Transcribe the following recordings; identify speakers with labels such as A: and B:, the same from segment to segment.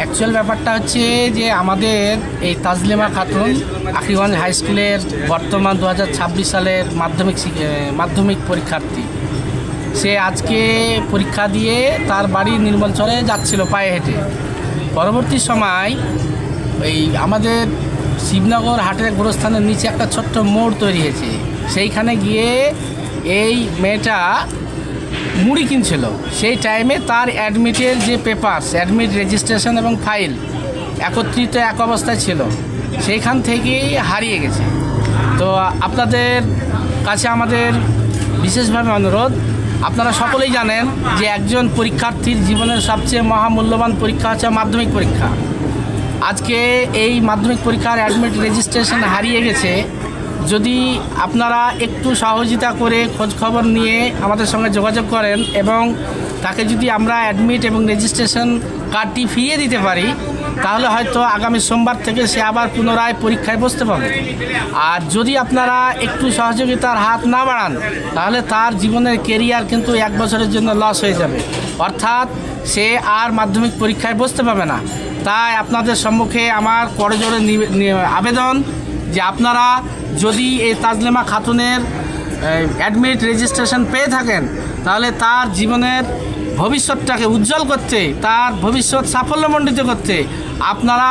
A: Actual ব্যাপারটা হচ্ছে যে আমাদের এই তাজলিমা খাতুন আখরিগঞ্জ হাই স্কুলের বর্তমান 2026 সালের মাধ্যমিক পরীক্ষার্থী। সে আজকে পরীক্ষা দিয়ে তার বাড়ি নির্মলচরে যাচ্ছিল পায়ে হেঁটে। পরবর্তী সময় এই আমাদের শিবনগর হাটের গোরস্থানের নিচে একটা ছোট্ট মোড় তৈরি হয়েছে, সেইখানে গিয়ে এই মেয়েটা মুড়ি কিনছিল। সেই টাইমে তার অ্যাডমিটের যে পেপারস, অ্যাডমিট রেজিস্ট্রেশন এবং ফাইল একত্রিত এক অবস্থায় ছিল, সেইখান থেকেই হারিয়ে গেছে। তো আপনাদের কাছে আমাদের বিশেষভাবে অনুরোধ, আপনারা সকলেই জানেন যে একজন পরীক্ষার্থীর জীবনের সবচেয়ে মহামূল্যবান পরীক্ষা হচ্ছে মাধ্যমিক পরীক্ষা। আজকে এই মাধ্যমিক পরীক্ষার অ্যাডমিট রেজিস্ট্রেশন হারিয়ে গেছে। যদি আপনারা একটু সহযোগিতা করে খোঁজখবর নিয়ে আমাদের সঙ্গে যোগাযোগ করেন এবং তাকে যদি আমরা অ্যাডমিট এবং রেজিস্ট্রেশন কার্ডটি ফিরিয়ে দিতে পারি, তাহলে হয়তো আগামী সোমবার থেকে সে আবার পুনরায় পরীক্ষায় বসতে পারবে। আর যদি আপনারা একটু সহযোগিতার হাত না বাড়ান, তাহলে তার জীবনের কেরিয়ার কিন্তু 1 বছরের জন্য লস হয়ে যাবে, অর্থাৎ সে আর মাধ্যমিক পরীক্ষায় বসতে পারবে না। তাই আপনাদের সম্মুখে আমার করজোড়ে আবেদন যে আপনারা যদি এই তাজলিমা খাতুনের অ্যাডমিট রেজিস্ট্রেশন পেয়ে থাকেন, তাহলে তার জীবনের ভবিষ্যৎটাকে উজ্জ্বল করতে, তার ভবিষ্যৎ সাফল্যমণ্ডিত করতে আপনারা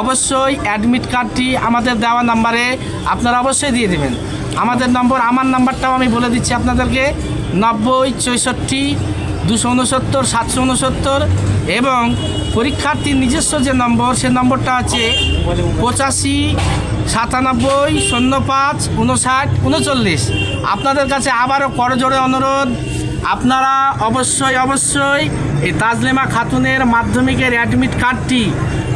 A: অবশ্যই অ্যাডমিট কার্ডটি আমাদের দেওয়া নাম্বারে আপনারা অবশ্যই দিয়ে দেবেন। আমাদের নম্বর, আমার নাম্বারটাও আমি বলে দিচ্ছি আপনাদেরকে, 90 64 269 769, এবং পরীক্ষার্থীর নিজস্ব যে নম্বর, সে নম্বরটা আছে 85 97 05 59 39। আপনাদের কাছে আবারও করজোড়ে অনুরোধ, আপনারা অবশ্যই এই তাজলিমা খাতুনের মাধ্যমিকের অ্যাডমিট কার্ডটি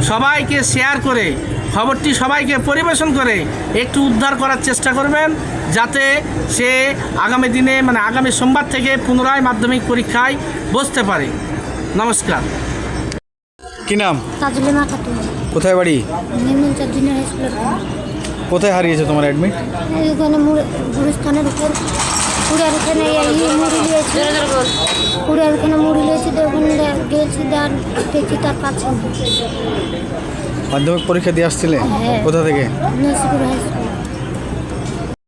A: সবাইকে শেয়ার করে, খবরটি সবাইকে পরিবেশন করে একটু উদ্ধার করার চেষ্টা করবেন, যাতে সে আগামী দিনে আগামী সোমবার থেকে পুনরায় মাধ্যমিক পরীক্ষায় বসতে পারে। নমস্কার।
B: কি নাম?
C: তাজলিমা খাতুন।
B: কোথায় বাড়ি?
C: নির্মলচর জুনিয়র হাই স্কুলের।
B: কোথায় হারিয়েছে তোমার অ্যাডমিট?
C: এখানে গুরুস্থানের উপর পুরার এখানে মুড়ি লিয়েছি, পুরার এখানে মুড়ি লিয়েছি, তো ওখানে গেছি, দেখছি তার কাছে।
B: মাধ্যমিক পরীক্ষা দিয়ে আসছিলে?
C: হ্যাঁ।
B: কোথা থেকে?
C: Nasipur high school.